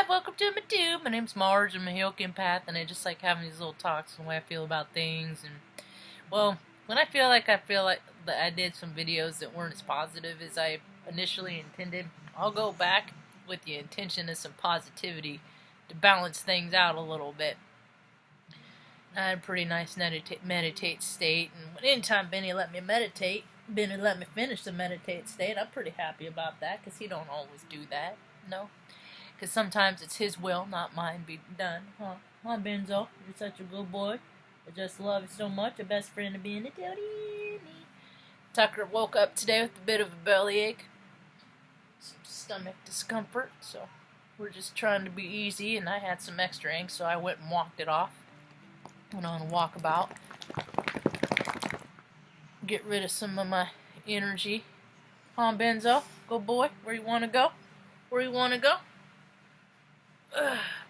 welcome to my tube. My name's Marge, I'm a Hilk empath, and I just like having these little talks on the way I feel about things. And, well, when I feel like that I did some videos that weren't as positive as I initially intended, I'll go back with the intention of some positivity to balance things out a little bit. I had a pretty nice meditate state, and anytime Benny let me meditate, Benny let me finish the meditate state, I'm pretty happy about that, because he don't always do that, no? Because sometimes it's his will, not mine, be done. Huh, Benzo? You're such a good boy. I just love you so much. A best friend to be in the toady. Tucker woke up today with a bit of a bellyache, some stomach discomfort, so we're just trying to be easy, and I had some extra ink, so I went and walked it off. Went on a walkabout. Get rid of some of my energy. Huh, Benzo? Good boy. Where you want to go? Where you want to go?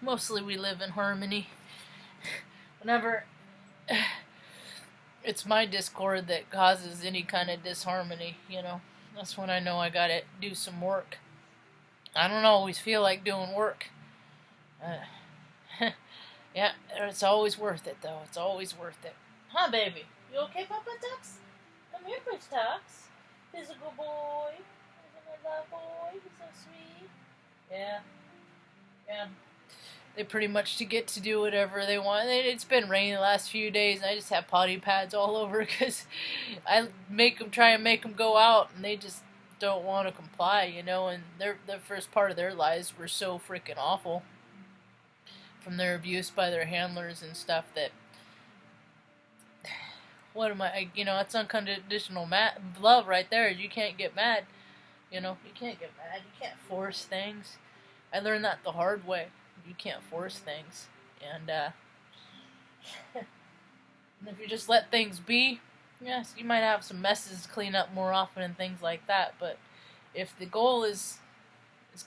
Mostly we live in harmony. Whenever it's my discord that causes any kind of disharmony, you know, that's when I know I gotta do some work. I don't always feel like doing work. Yeah, it's always worth it, though. It's always worth it. Huh, baby? You okay, Papa Tux? Come here, Push Tux. Physical boy. Isn't that boy? He's so sweet. Yeah. Yeah. They pretty much get to do whatever they want. It's been raining the last few days, and I just have potty pads all over because I try and make them go out, and they just don't want to comply, you know, and the first part of their lives were so freaking awful from their abuse by their handlers and stuff that, what am I, you know, it's unconditional love right there. You can't get mad, you know, you can't get mad, you can't force things. I learned that the hard way. You can't force things. And if you just let things be, yes, you might have some messes to clean up more often and things like that. But if the goal is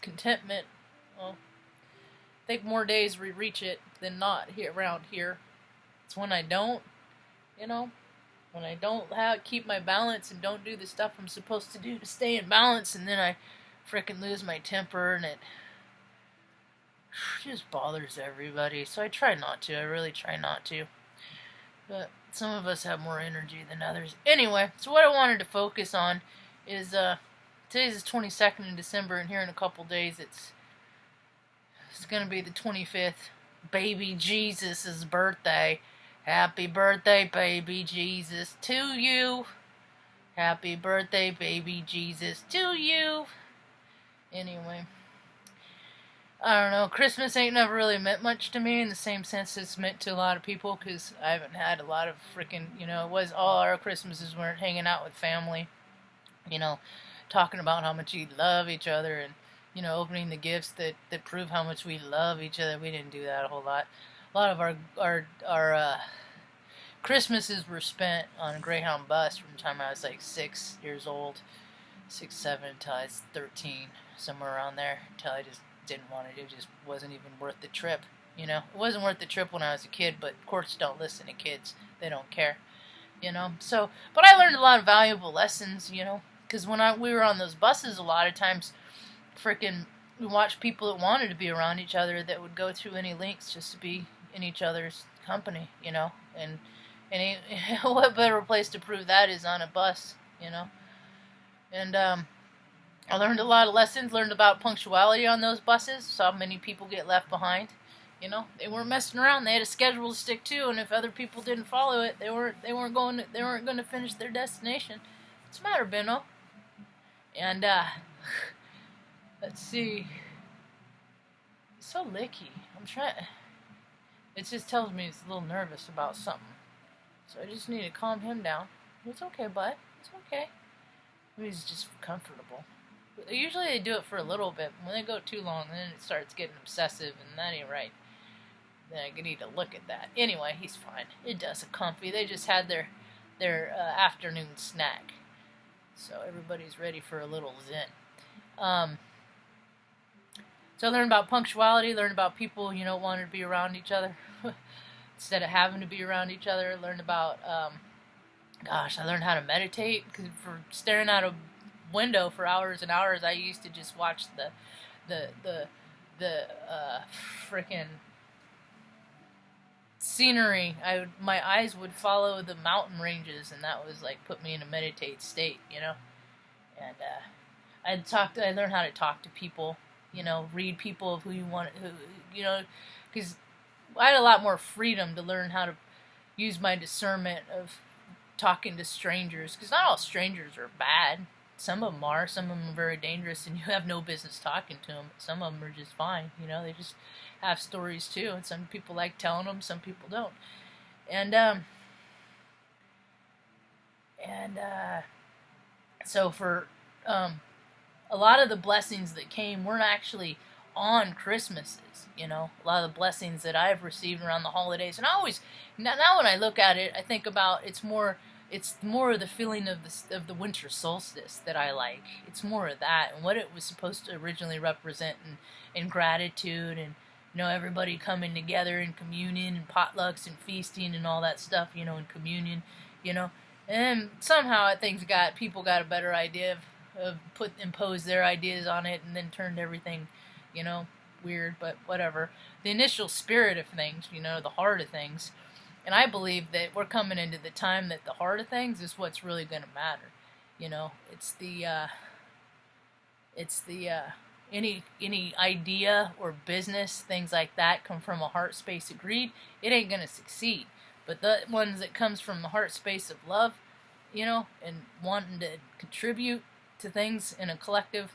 contentment, well, I think more days we reach it than not here around here. It's when I don't, you know, when I don't keep my balance and don't do the stuff I'm supposed to do to stay in balance, and then I frickin' lose my temper, and it just bothers everybody. So I try not to. I really try not to. But some of us have more energy than others. Anyway, so what I wanted to focus on is today's the 22nd of December, and here in a couple days it's going to be the 25th, baby Jesus' birthday. Happy birthday, baby Jesus, to you. Happy birthday, baby Jesus, to you. Anyway, I don't know, Christmas ain't never really meant much to me in the same sense it's meant to a lot of people, because I haven't had a lot of freaking, you know, it was all our Christmases weren't hanging out with family, you know, talking about how much we love each other, and, you know, opening the gifts that prove how much we love each other. We didn't do that a whole lot. A lot of our Christmases were spent on a Greyhound bus from the time I was like 6 years old, 6, 7, until I was 13, somewhere around there, until I just didn't want it. It just wasn't even worth the trip, you know. It wasn't worth the trip when I was a kid, but courts don't listen to kids. They don't care, you know. So, but I learned a lot of valuable lessons, you know, because when we were on those buses, a lot of times, frickin', we watched people that wanted to be around each other that would go through any lengths just to be in each other's company, you know. And what better place to prove that is on a bus, you know. And I learned a lot of lessons, learned about punctuality on those buses, saw many people get left behind. You know, they weren't messing around. They had a schedule to stick to, and if other people didn't follow it, they weren't going to finish their destination. What's the matter, Benno? And let's see. He's so licky. I'm trying. It just tells me he's a little nervous about something. So I just need to calm him down. It's okay, bud. It's okay. He's just comfortable. Usually they do it for a little bit. When they go too long, then it starts getting obsessive, and that ain't right. Then I need to look at that. Anyway, he's fine. It does it comfy. They just had their afternoon snack, so everybody's ready for a little zen. So I learned about punctuality. Learned about people, you know, wanting to be around each other instead of having to be around each other. Learned about gosh, I learned how to meditate, because for staring out a window for hours and hours, I used to just watch the the freaking scenery. My eyes would follow the mountain ranges, and that was like put me in a meditate state, you know. And I learned how to talk to people, you know, read people of who you want, who, you know, because I had a lot more freedom to learn how to use my discernment of talking to strangers, because not all strangers are bad. Some of them are. Some of them are very dangerous, and you have no business talking to them. Some of them are just fine. You know, they just have stories too, and some people like telling them. Some people don't. And so for a lot of the blessings that came weren't actually on Christmases. You know, a lot of the blessings that I've received around the holidays, and I always now when I look at it, I think about it's more of the feeling of the winter solstice that I like. It's more of that and what it was supposed to originally represent, and gratitude, and you know, everybody coming together in communion and potlucks and feasting and all that stuff, you know, in communion, you know. And somehow I think people got a better idea of impose their ideas on it, and then turned everything, you know, weird, but whatever. The initial spirit of things, you know, the heart of things. And I believe that we're coming into the time that the heart of things is what's really going to matter. You know, it's the any idea or business, things like that, come from a heart space of greed, it ain't going to succeed. But the ones that comes from the heart space of love, you know, and wanting to contribute to things in a collective,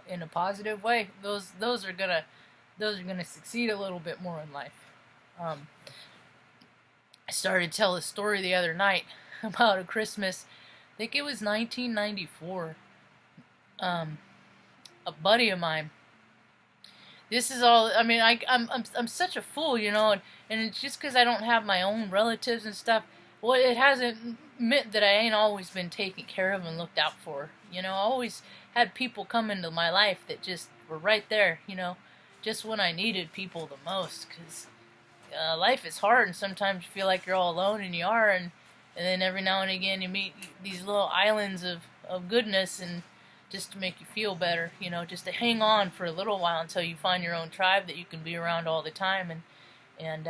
in a positive way, those are gonna succeed a little bit more in life. I started to tell a story the other night about a Christmas. I think it was 1994. A buddy of mine. This is all. I mean, I'm such a fool, you know, and it's just because I don't have my own relatives and stuff. Well, it hasn't meant that I ain't always been taken care of and looked out for. You know, I always had people come into my life that just were right there, you know, just when I needed people the most. Because life is hard, and sometimes you feel like you're all alone, and you are, and then every now and again you meet these little islands of goodness, and just to make you feel better, you know, just to hang on for a little while until you find your own tribe that you can be around all the time, and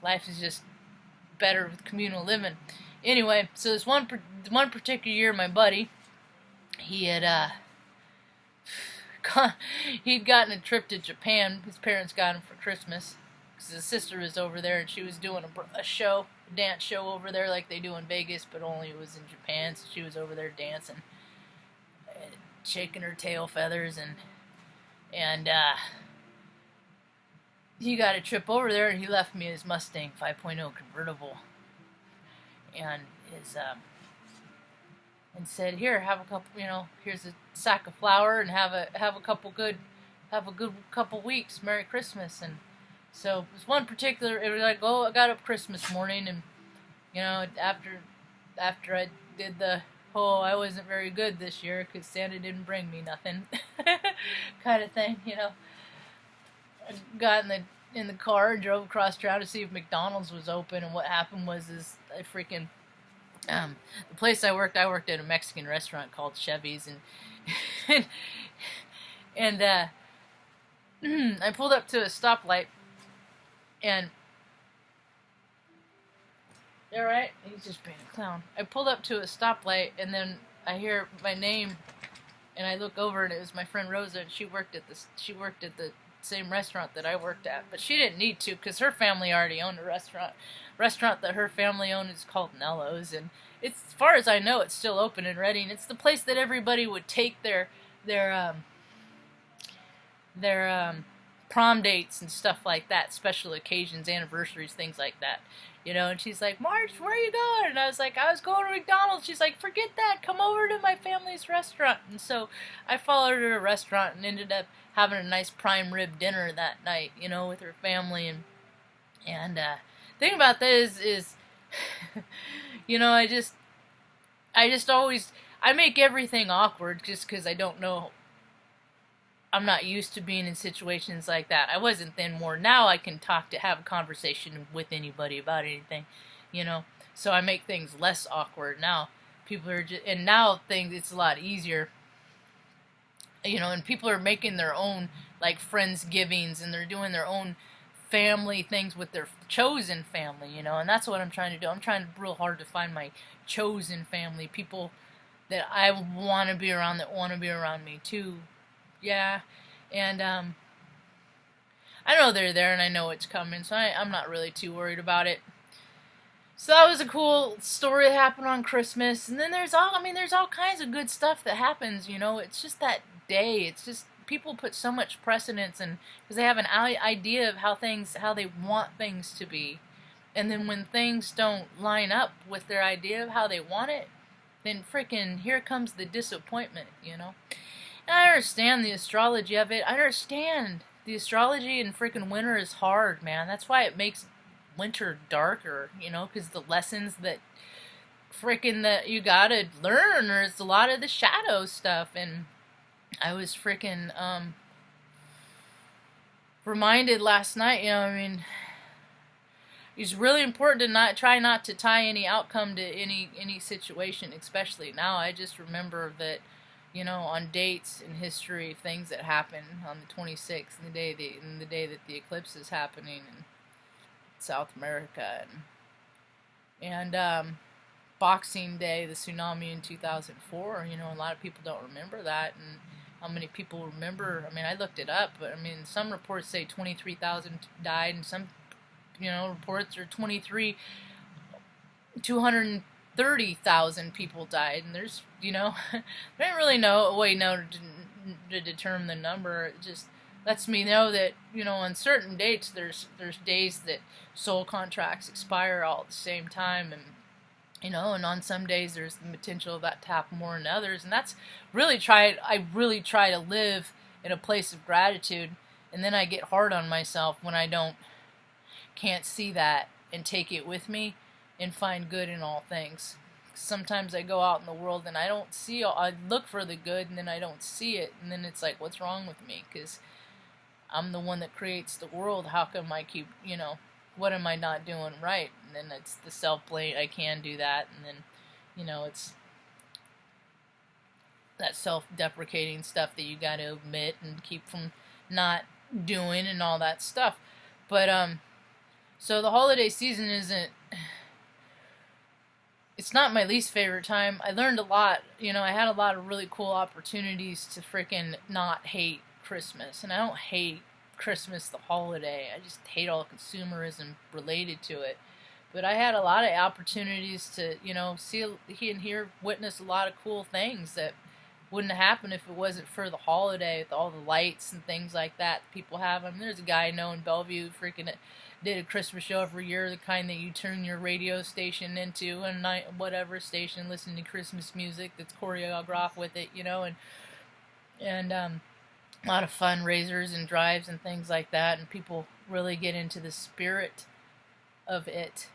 life is just better with communal living. Anyway, so this one particular year, my buddy, he had he'd gotten a trip to Japan. His parents got him for Christmas because his sister was over there, and she was doing a dance show over there like they do in Vegas, but only it was in Japan. So she was over there dancing, shaking her tail feathers, and he got a trip over there, and he left me his Mustang 5.0 convertible, and and said, "Here, have a couple. You know, here's a sack of flour, and have a good couple weeks. Merry Christmas." And so it was one particular. It was like, I got up Christmas morning, and you know, after I did the whole, I wasn't very good this year because Santa didn't bring me nothing, kind of thing. You know, I got in the car and drove across town to see if McDonald's was open, and what happened was I freaking. The place I worked at a Mexican restaurant called Chevy's, and I pulled up to a stoplight, and you all right? He's just being a clown. I pulled up to a stoplight, and then I hear my name, and I look over, and it was my friend Rosa, and she worked at the same restaurant that I worked at, but she didn't need to because her family already owned a restaurant. Restaurant that her family owned is called Nello's, and it's, as far as I know, it's still open and ready, and it's the place that everybody would take their prom dates and stuff like that, special occasions, anniversaries, things like that, you know. And she's like, "Marge, where are you going?" And I was like, "I was going to McDonald's." She's like, "Forget that, come over to my family's restaurant." And so I followed her to a restaurant and ended up having a nice prime rib dinner that night, you know, with her family. And thing about this is you know, I just always, I make everything awkward just because I don't know, I'm not used to being in situations like that. I wasn't then. More now I can have a conversation with anybody about anything, you know, so I make things less awkward now. People are just, and now things, it's a lot easier. you know, and people are making their own like friendsgivings, and they're doing their own family things with their chosen family, you know, and that's what I'm trying to do. I'm trying real hard to find my chosen family, people that I want to be around, that want to be around me too. Yeah, and I know they're there, and I know it's coming, so I'm not really too worried about it. So that was a cool story that happened on Christmas, and then there's all kinds of good stuff that happens. You know, it's just that day. It's just people put so much precedence, and because they have an idea of how they want things to be, and then when things don't line up with their idea of how they want it, then frickin' here comes the disappointment. You know, and I understand the astrology of it. I understand the astrology in frickin' winter is hard, man. That's why it makes winter darker, you know, because the lessons that frickin' that you gotta learn, there's a lot of the shadow stuff. And I was frickin' reminded last night, you know, I mean, it's really important to try not to tie any outcome to any situation, especially now. I just remember that, you know, on dates in history, things that happen on the 26th, and the day that the eclipse is happening in South America, and Boxing Day, the tsunami in 2004. You know, a lot of people don't remember that, and how many people remember? I mean, I looked it up, but I mean, some reports say 23,000 died, and some, you know, reports are 230,000 people died, and there's, you know, I don't really know a way now to determine the number. It just lets me know that, you know, on certain dates, there's days that soul contracts expire all at the same time, and, you know, and on some days there's the potential of that to happen more than others, and that's I really try to live in a place of gratitude, and then I get hard on myself when I can't see that and take it with me and find good in all things. Sometimes I go out in the world and I look for the good, and then I don't see it, and then it's like, what's wrong with me? Because I'm the one that creates the world. How come I keep, you know, what am I not doing right? And then it's the self-blame. I can do that, and then, you know, it's that self-deprecating stuff that you got to admit and keep from not doing and all that stuff. But so the holiday season it's not my least favorite time. I learned a lot. You know, I had a lot of really cool opportunities to freaking not hate Christmas. And I don't hate Christmas, the holiday. I just hate all the consumerism related to it. But I had a lot of opportunities to, you know, see and hear, witness a lot of cool things that wouldn't happen if it wasn't for the holiday, with all the lights and things like that people have. I mean, there's a guy I know in Bellevue freaking did a Christmas show every year, the kind that you turn your radio station into, and whatever station, listening to Christmas music that's choreographed with it, you know, and a lot of fundraisers and drives and things like that, and people really get into the spirit of it.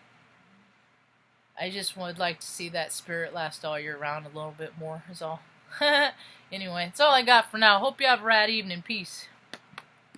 I just would like to see that spirit last all year round a little bit more, is all. Anyway, that's all I got for now. Hope you have a rad evening. Peace.